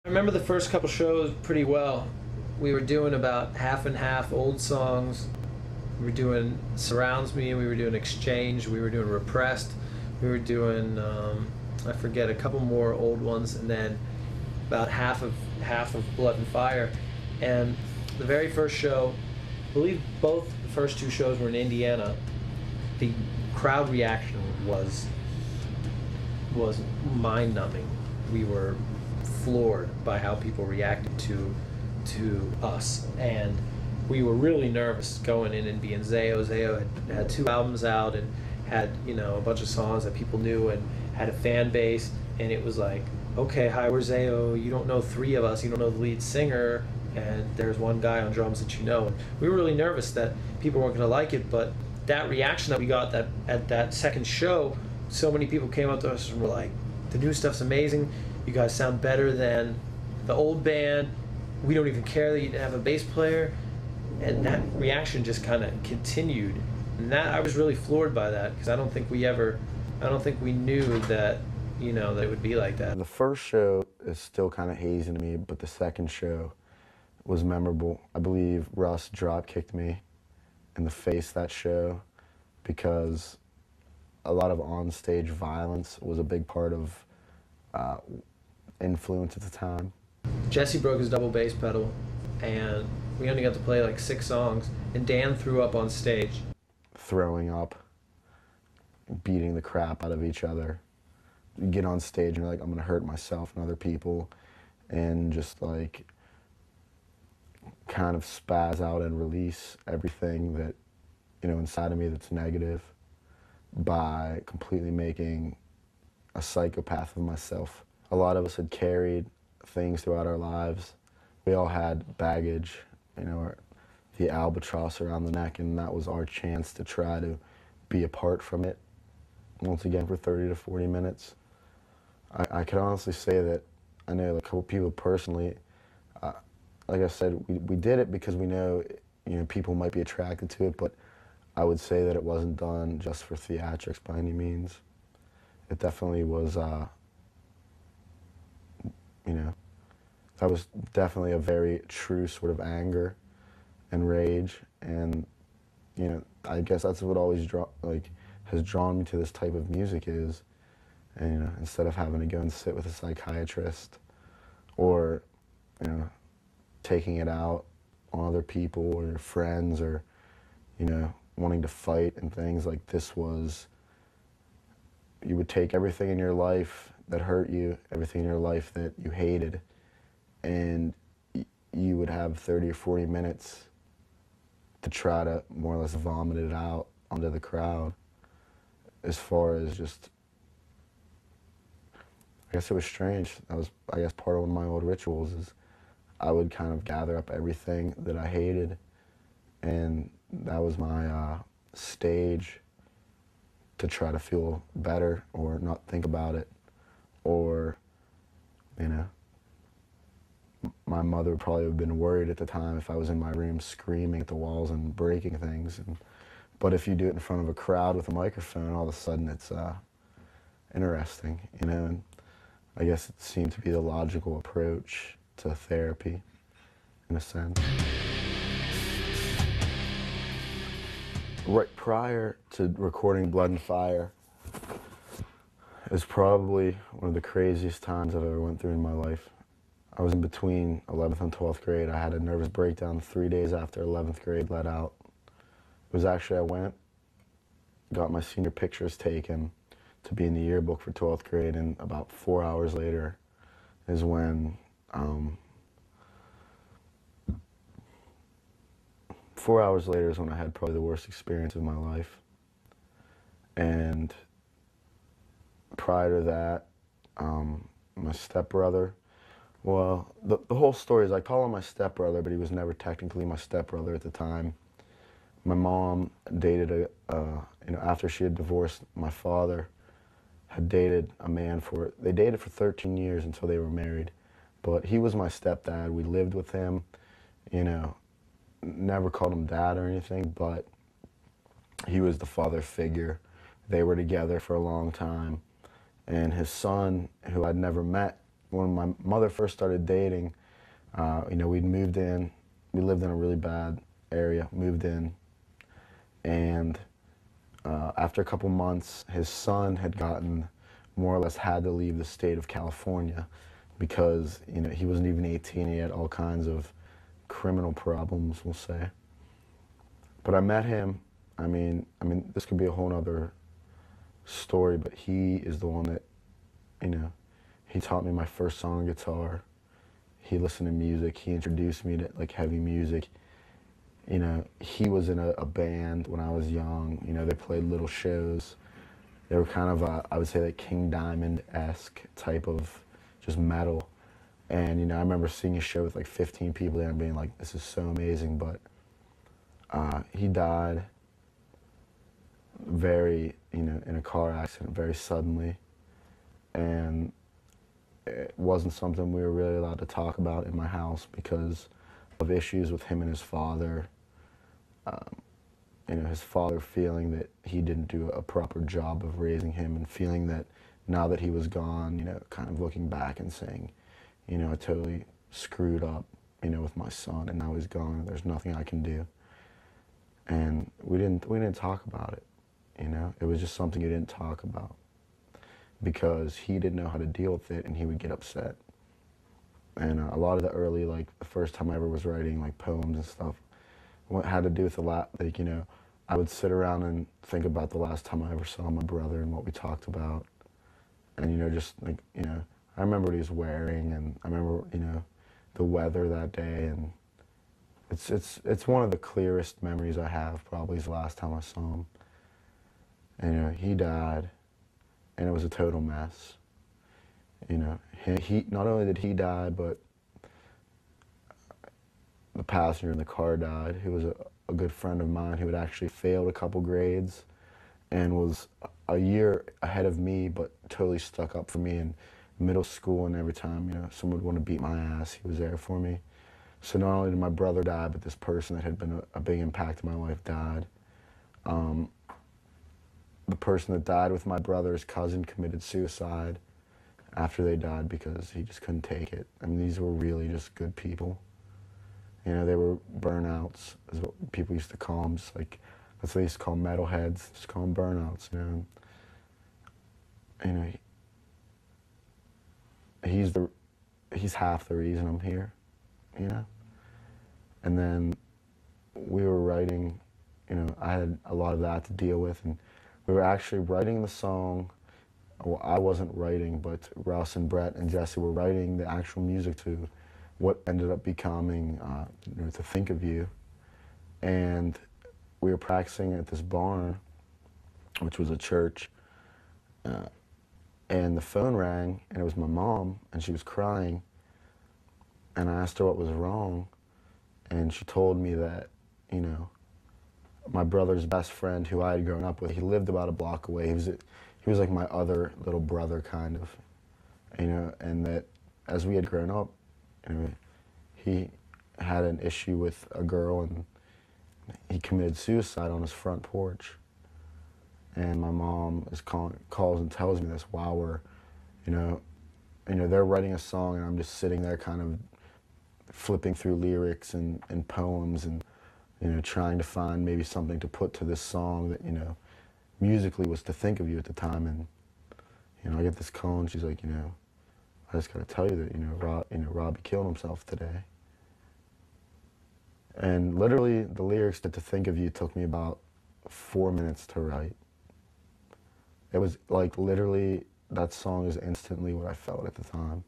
I remember the first couple shows pretty well. We were doing about half and half old songs. We were doing Surrounds Me, we were doing Exchange, we were doing Repressed, we were doing, I forget, a couple more old ones, and then about half of Blood and Fire. And the very first show, I believe both the first two shows were in Indiana. The crowd reaction was mind-numbing. We were floored by how people reacted to us, and we were really nervous going in and being Zao. Zao had 2 albums out and had, you know, a bunch of songs that people knew and had a fan base, and it was like, okay, hi, we're Zao. You don't know 3 of us. You don't know the lead singer, and there's one guy on drums that you know. And we were really nervous that people weren't going to like it, but that reaction that we got at that second show, so many people came up to us and were like, the new stuff's amazing. You guys sound better than the old band. We don't even care that you didn't have a bass player. And that reaction just kind of continued. And that, I was really floored by that, because I don't think we knew that, you know, that it would be like that. The first show is still kind of hazy to me, but the second show was memorable. I believe Russ drop-kicked me in the face that show, because a lot of on-stage violence was a big part of influence at the time. Jesse broke his double bass pedal, and we only got to play like 6 songs, and Dan threw up on stage. Throwing up, beating the crap out of each other. You get on stage and you're like, I'm gonna hurt myself and other people, and just like kind of spaz out and release everything that, you know, inside of me that's negative, by completely making a psychopath of myself. A lot of us had carried things throughout our lives. We all had baggage, you know, the albatross around the neck, and that was our chance to try to be apart from it, once again, for 30 to 40 minutes. I can honestly say that I know a couple people personally, like I said, we did it because we know, you know, people might be attracted to it, but I would say that it wasn't done just for theatrics by any means. It definitely was, you know, that was definitely a very true sort of anger and rage, and, you know, I guess that's what always has drawn me to this type of music is, and, you know, instead of having to go and sit with a psychiatrist, or, you know, taking it out on other people or your friends, or, you know, wanting to fight and things, like this was, you would take everything in your life that hurt you, everything in your life that you hated, and you would have 30 or 40 minutes to try to more or less vomit it out onto the crowd. As far as just, I guess it was strange. That was, I guess, part of one of my old rituals is I would kind of gather up everything that I hated, and that was my stage to try to feel better or not think about it. Or, you know, my mother would probably have been worried at the time if I was in my room screaming at the walls and breaking things. But if you do it in front of a crowd with a microphone, all of a sudden it's interesting, you know, and I guess it seemed to be the logical approach to therapy, in a sense. Right prior to recording Blood and Fire is probably one of the craziest times I've ever went through in my life. I was in between 11th and 12th grade. I had a nervous breakdown 3 days after 11th grade let out. It was actually, I went, got my senior pictures taken to be in the yearbook for 12th grade, and about 4 hours later is when, 4 hours later is when I had probably the worst experience of my life. And prior to that, my stepbrother, well, the whole story is I call him my stepbrother, but he was never technically my stepbrother at the time. My mom dated you know, after she had divorced my father, had dated a man they dated for 13 years until they were married. But he was my stepdad. We lived with him, you know, never called him dad or anything, but he was the father figure. They were together for a long time. And his son, who I'd never met, when my mother first started dating, you know, we'd moved in. We lived in a really bad area, moved in, and after a couple months, his son had gotten, more or less had to leave the state of California because, you know, he wasn't even 18, he had all kinds of criminal problems, we'll say. But I met him, I mean, this could be a whole other story, but he is the one that, you know, he taught me my first song on guitar. He listened to music, he introduced me to like heavy music. You know, he was in a band when I was young. You know, they played little shows. They were kind of, I would say, like King Diamond-esque type of just metal. And, you know, I remember seeing a show with like 15 people there and being like, this is so amazing. But he died very, you know, in a car accident very suddenly. And it wasn't something we were really allowed to talk about in my house because of issues with him and his father. You know, his father feeling that he didn't do a proper job of raising him and feeling that now that he was gone, you know, kind of looking back and saying, you know, I totally screwed up, you know, with my son and now he's gone and there's nothing I can do. And we didn't talk about it, you know. It was just something he didn't talk about because he didn't know how to deal with it and he would get upset. And a lot of the early, like the first time I ever was writing like poems and stuff, what had to do with a lot, like, you know, I would sit around and think about the last time I ever saw my brother and what we talked about. And, you know, just like, you know, I remember what he was wearing and I remember, you know, the weather that day. And it's one of the clearest memories I have, probably is the last time I saw him. And, you know, he died and it was a total mess. You know, he not only did he die, but the passenger in the car died, who was a good friend of mine who had actually failed a couple grades and was a year ahead of me, but totally stuck up for me in middle school. And every time, you know, someone would want to beat my ass, he was there for me. So not only did my brother die, but this person that had been a big impact in my life died. The person that died with my brother's cousin committed suicide after they died because he just couldn't take it. I mean, these were really just good people. You know, they were burnouts, is what people used to call them. Just like, that's what they used to call metalheads. Just call them burnouts, you know. You know, he's half the reason I'm here, you know. And then we were writing, you know, I had a lot of that to deal with, and we were actually writing the song. Well, I wasn't writing, but Russ and Brett and Jesse were writing the actual music to what ended up becoming you know, To Think of You. And we were practicing at this barn, which was a church, and the phone rang, and it was my mom, and she was crying, and I asked her what was wrong, and she told me that, you know, my brother's best friend, who I had grown up with, he lived about a block away. He was like my other little brother, kind of, you know, and that as we had grown up, you know, he had an issue with a girl and he committed suicide on his front porch. And my mom calls and tells me this while we're, you know, they're writing a song and I'm just sitting there kind of flipping through lyrics and poems and, you know, trying to find maybe something to put to this song that, you know, musically was To Think of You at the time. And, you know, I get this call and she's like, you know, I just got to tell you that, you know, Robbie killed himself today. And literally the lyrics to Think of You took me about 4 minutes to write. It was like literally that song is instantly what I felt at the time.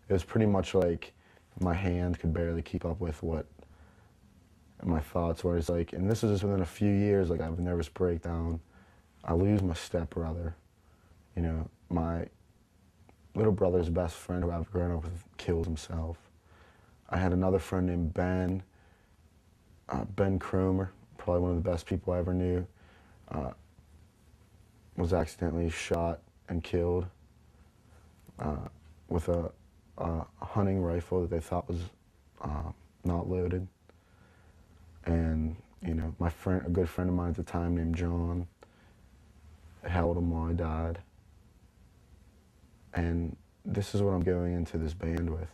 It was pretty much like my hand could barely keep up with what my thoughts were. It's like, and this is just within a few years, like I have a nervous breakdown. I lose my stepbrother. You know, my little brother's best friend who I've grown up with kills himself. I had another friend named Ben, Ben Cromer, probably one of the best people I ever knew, was accidentally shot and killed with a hunting rifle that they thought was not loaded. And, you know, my friend, a good friend of mine at the time named John, held him while I died. And this is what I'm going into this band with.